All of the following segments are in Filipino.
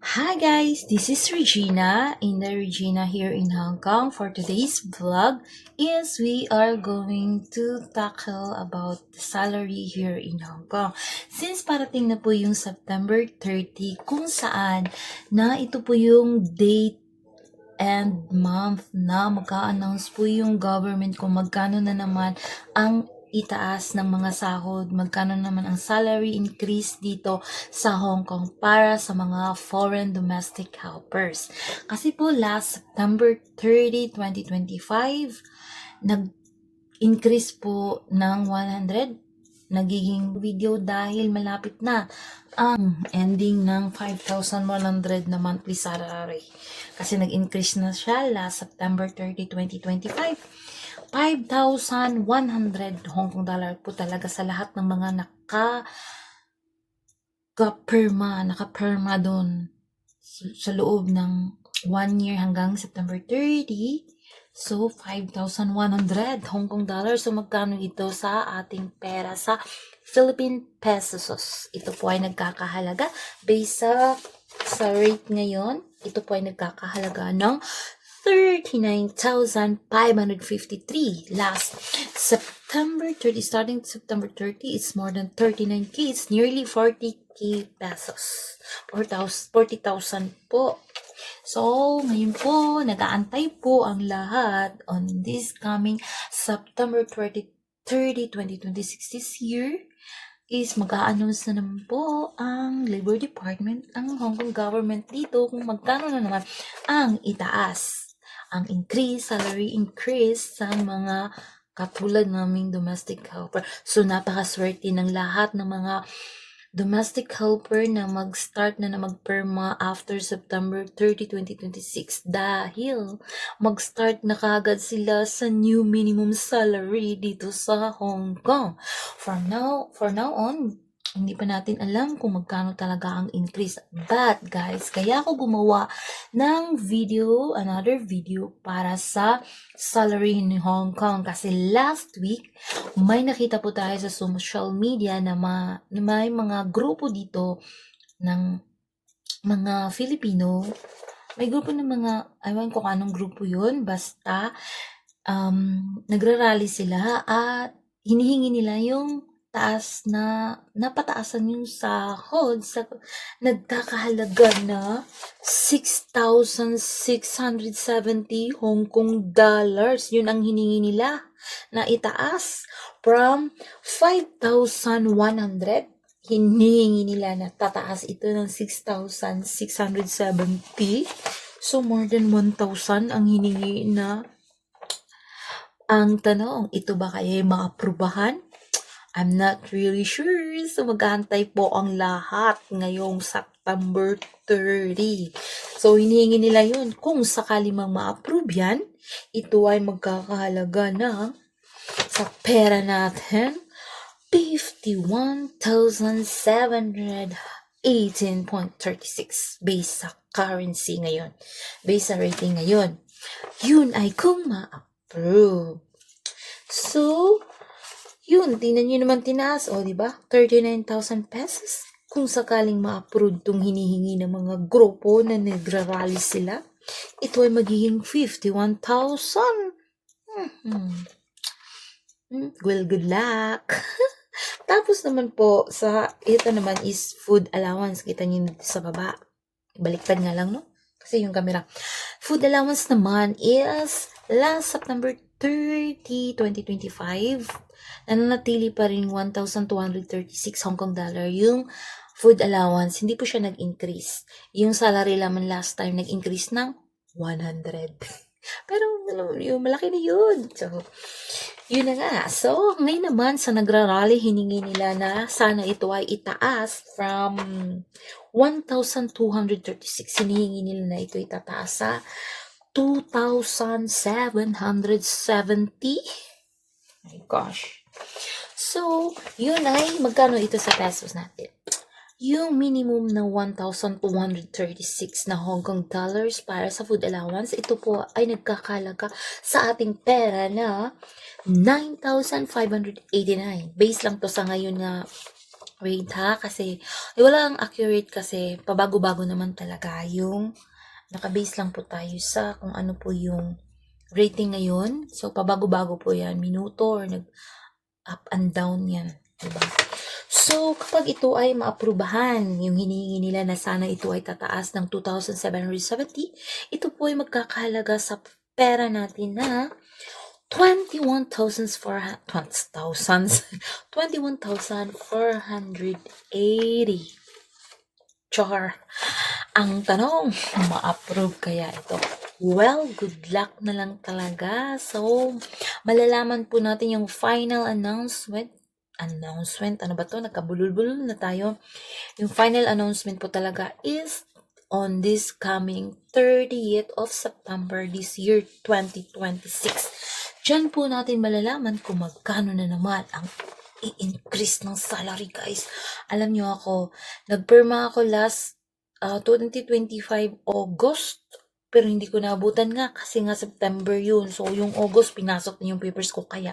Hi guys, this is Regina, Regina here in Hong Kong. For today's vlog is we are going to tackle about the salary here in Hong Kong. Since parating na po yung September 30 kung saan na ito po yung date and month na magka-announce po yung government kung magkano na naman ang itaas ng mga sahod, magkano naman ang salary increase dito sa Hong Kong para sa mga foreign domestic helpers. Kasi po last September 30, 2025, nag-increase po ng 100 nagiging video dahil malapit na ang ending ng 5,100 na monthly salary. Kasi nag-increase na siya last September 30, 2025. 5,100 Hong Kong dollar po talaga sa lahat ng mga naka-perma doon sa loob ng 1 year hanggang September 30. So, 5,100 Hong Kong dollars. So, magkano ito sa ating pera sa Philippine pesos? Ito po ay nagkakahalaga based sa rate ngayon. Ito po ay nagkakahalaga ng 39,553 last September 30. Starting September 30, it's more than 39K. It's nearly 40K pesos. 40,000 po. So, ngayon po, nag-aantay po ang lahat on this coming September 30, 2026 this year is mag-a-announce na naman po ang Labor Department, ang Hong Kong government dito kung magkano na naman ang itaas, ang increase, salary increase sa mga katulad naming domestic helper. So, napakaswerte ng lahat ng mga domestic helper na mag-start na magperma after September 30, 2026 dahil mag-start na kagad sila sa new minimum salary dito sa Hong Kong. For now on, hindi pa natin alam kung magkano talaga ang increase. But guys, kaya ako gumawa ng another video para sa salary in Hong Kong. Kasi last week, may nakita po tayo sa social media na may mga grupo dito ng mga Filipino. May grupo ng mga, ewan ko anong grupo yun, basta nagrarally sila at hinihingi nila yung taas na napataasan yung sahod sa nagkakahalaga na 6,670 Hong Kong dollars. Yun ang hiningi nila na itaas from 5,100. Hiningi nila na tataas ito ng 6,670. So more than 1,000 ang hiningi na. Ang tanong, ito ba kaya maaprubahan? I'm not really sure. So, mag-aantay po ang lahat ngayong September 30. So, hinihingi nila yun. Kung sakali mang ma-approve yan, ito ay magkakahalaga ng sa pera natin, 51,718.36 based sa currency ngayon. Based sa rating ngayon. Yun ay kung ma-approve. So, yun, tingnan nyo naman tinaas, diba? 39,000 pesos. Kung sakaling ma-approve itong hinihingi ng mga grupo na nagrarally sila, ito ay magiging 51,000. Well, good luck. Tapos naman po, ito naman is food allowance. Kita nyo sa baba. Baliktad nga lang, no? Kasi yung camera. Food allowance naman is last September 30, 2025, nananatili pa rin 1,236 Hong Kong dollar yung food allowance. Hindi po siya nag-increase. Yung salary naman last time nag-increase ng 100. Pero yung malaki na yun. So, yun na nga. So, ngayon naman sa nagrarally, hiningi nila na sana ito ay itaas from 1,236. Hinihingi nila na ito itataas sa 2,770. My gosh. So, yun ay magkano ito sa pesos natin? Yung minimum na 1,236 na Hong Kong dollars para sa food allowance, ito po ay nagkakalaga sa ating pera na 9,589. Base lang to sa ngayon na Wait ha, kasi walang accurate kasi pabago-bago naman talaga yung nakabase lang po tayo sa kung ano po yung rating ngayon. So, pabago-bago po yan. Minuto or nag-up and down yan. Diba? So, kapag ito ay maaprubahan, yung hinihingi nila na sana ito ay tataas ng 2,770, ito po ay magkakahalaga sa pera natin na 21,480. Char. Ang tanong, ma-approve kaya ito? Well, good luck na lang talaga. So, malalaman po natin yung final announcement. Ano ba to? Nagkabulul-bulul na tayo. Yung final announcement po talaga is on this coming 30th of September this year, 2026. Diyan po natin malalaman kung magkano na naman ang i-increase ng salary, guys. Alam nyo ako, nagpirma ako last 2025 August, pero hindi ko naabutan nga kasi nga September yun. So, yung August, pinasok na yung papers ko. Kaya,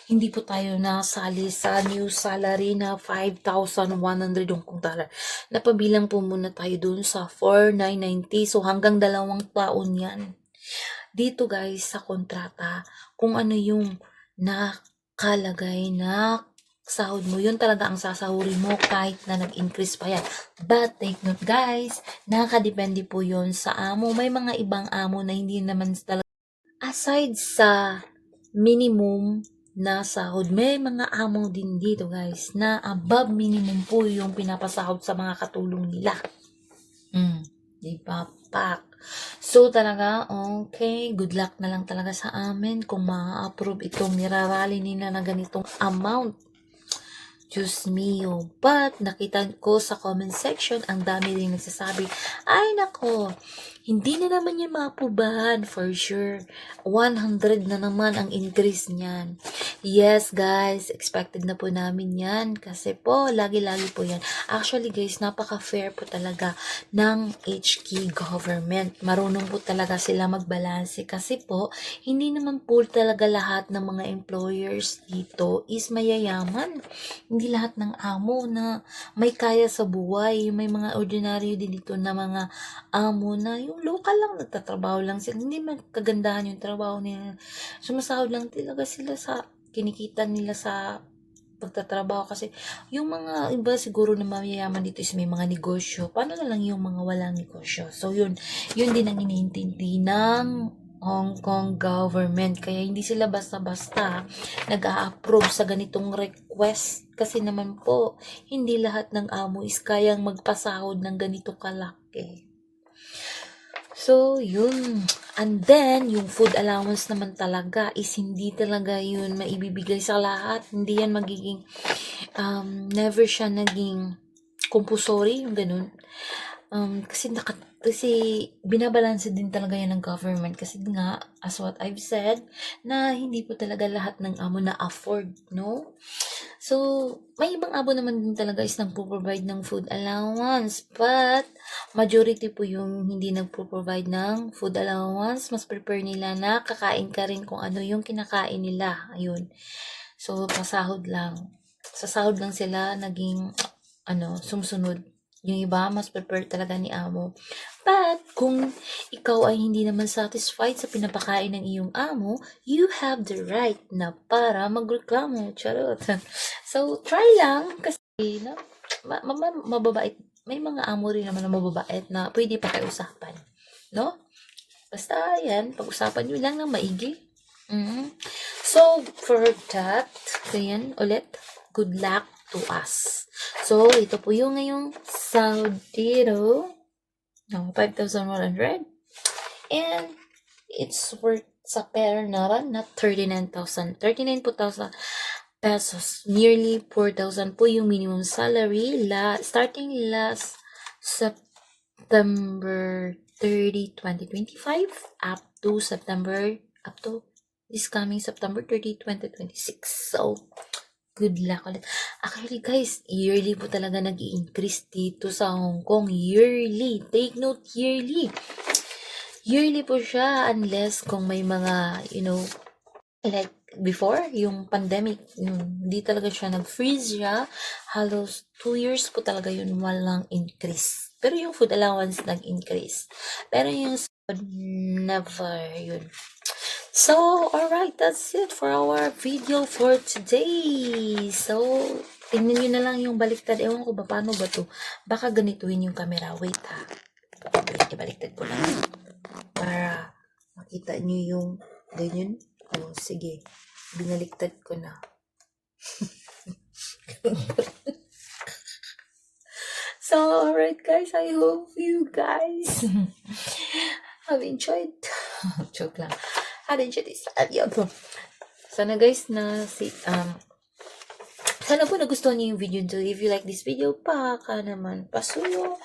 hindi po tayo nasali sa new salary na 5,100 Hong Kong dollar. Napabilang po muna tayo dun sa 4,990. So, hanggang 2 taon yan. Dito guys, sa kontrata, kung ano yung nakalagay na sahod mo, yun talaga ang sasahurin mo kahit na nag-increase pa yan. But take note guys, nakadepende po yun sa amo. May mga ibang amo na hindi naman talaga, aside sa minimum na sahod, may mga amo din dito guys na above minimum po yung pinapasahod sa mga katulong nila. Diba, pak? So, talaga, okay, good luck na lang talaga sa amin kung ma-approve itong nirarally nila na ganitong amount. Diyos mio. But, nakita ko sa comment section, ang dami rin nagsasabi, ay nako, hindi na naman yan mapubahan for sure. 100 na naman ang increase niyan. Yes, guys, expected na po namin yan. Kasi po, lagi-lagi po yan. Actually, guys, napaka-fair po talaga ng HK government. Marunong po talaga sila magbalanse. Kasi po, hindi naman po talaga lahat ng mga employers dito is mayayaman. Hindi lahat ng amo na may kaya sa buhay. May mga ordinaryo din dito na mga amo na yung local lang, nagtatrabaho lang sila. Hindi man kagandahan yung trabaho nila. Sumasahod lang talaga sila sa kinikita nila sa pagtatrabaho. Kasi yung mga iba siguro na mayayaman dito is may mga negosyo. Paano na lang yung mga walang negosyo? So yun din ang iniintindi ng Hong Kong government. Kaya hindi sila basta-basta nag-a-approve sa ganitong request. Kasi naman po, hindi lahat ng amo is kayang magpasahod ng ganito kalaki. So, yun. And then, yung food allowance naman talaga is hindi talaga yun maibibigay sa lahat. Hindi yan magiging, never siya naging compulsory, yung ganun. Kasi binabalanse din talaga yan ng government. Kasi nga, as what I've said, na hindi po talaga lahat ng amo na afford, no? So, may ibang abo naman din talaga is nagpo-provide ng food allowance. But, majority po yung hindi nagpo-provide ng food allowance. Mas prefer nila na kakain ka rin kung ano yung kinakain nila. Ayun. So, pasahod lang. Sa sahod lang sila naging, sumusunod. Yung iba, mas prefer talaga ni amo. But, kung ikaw ay hindi naman satisfied sa pinapakain ng iyong amo, you have the right na para magreklamo. Charot. So, try lang kasi no, mababait. May mga amo rin naman na mababait na pwede pakiusapan. No? Basta yan, pag-usapan nyo lang ng maigi. So, for that, ganyan ulit, good luck to us. So, ito po yung ngayong sahod dito. 5,100. And, it's worth sa pera naman na 39,000 pesos. Nearly 4,000 po yung minimum salary starting last September 30, 2025 up to this coming September 30, 2026. So, good luck ulit. Actually guys, yearly po talaga nag-i-increase dito sa Hong Kong. Yearly. Take note, yearly. Yearly po siya unless kung may mga, like before, yung pandemic, yun, hindi talaga siya nag-freeze siya. Halos 2 years po talaga yun walang increase. Pero yung food allowance nag-increase. Pero yung food, never yun. So, alright, that's it for our video for today. So, tingnan nyo na lang yung baliktad. Ewan ko ba, paano ba to? Baka ganituin yung camera. Wait ha. Wait, ibaliktad ko lang. Para makita nyo yung ganyan. Oh, sige. Binaliktad ko na. So, alright guys, I hope you guys have enjoyed. Joke lang. Have enjoyed this video. Sana guys sana po nagustuhan niyo yung video nito. If you like this video, baka naman pasuyo.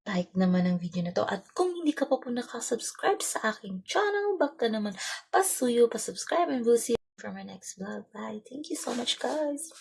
Like naman ang video na to. At kung hindi ka pa po nakasubscribe sa aking channel, baka naman pasuyo, pasubscribe, and we'll see you for my next vlog. Bye. Thank you so much guys.